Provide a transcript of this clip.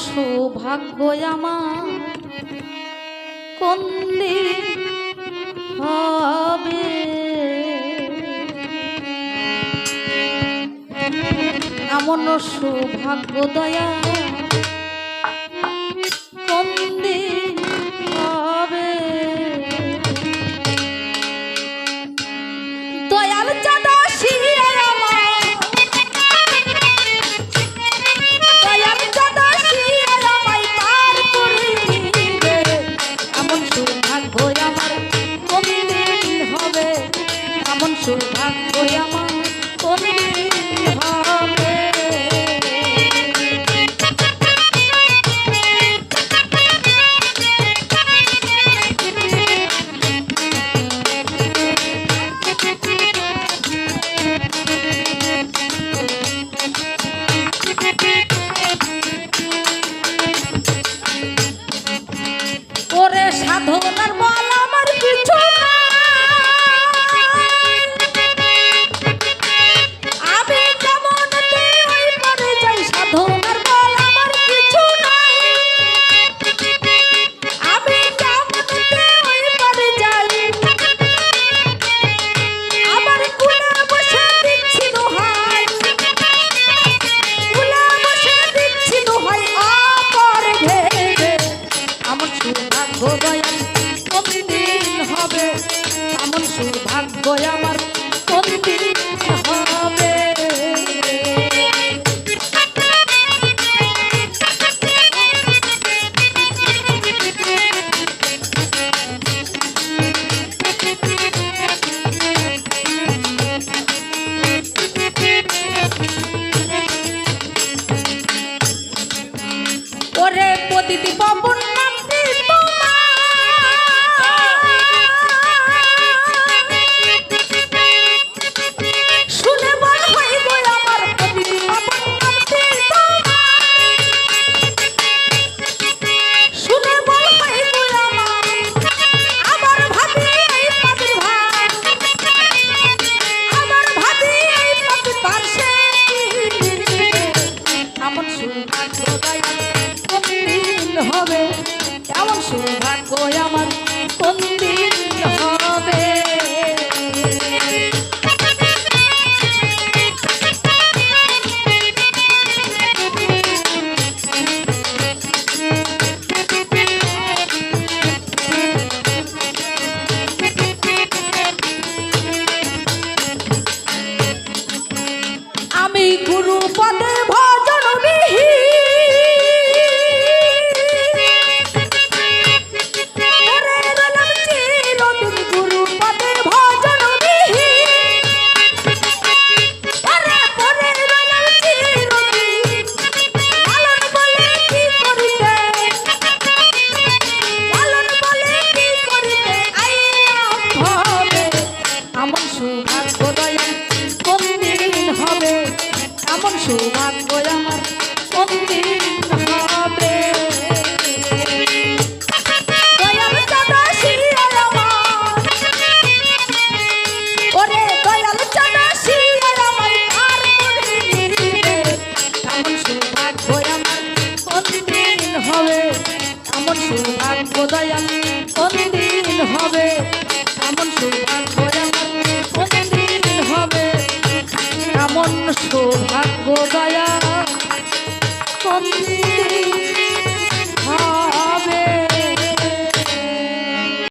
সৌভাগ্য আমার কোন দিন হবে, এমন সৌভাগ্য দয়া কোন দিন হবে। দয়াল চাঁদা সৌভাগ্য আমার কোন দিন হবে। ওরে সাধনার বল আমার পিছু সৌভাগ্য আমার কোন দিন হবে। ওরে প্রতিটি পাবন হবে, এমন সৌভাগ্য আমার কোন দিন হবে। আমি গুরু পদে ভজন বিহীন সৌভাগ্য আমার কোন দিন হবে। দয়াল চাঁদা শিয়াল আমার, ওরে দয়াল চাঁদা শিয়াল আমার আর করে দিবে, এমন সৌভাগ্য আমার কোন দিন হবে। এমন সৌভাগ্য দয়াল কোন দিন হবে, এমন সৌভাগ্য আমার কোন দিন হবে। এমন সৌভাগ্য দয়া কোন দিন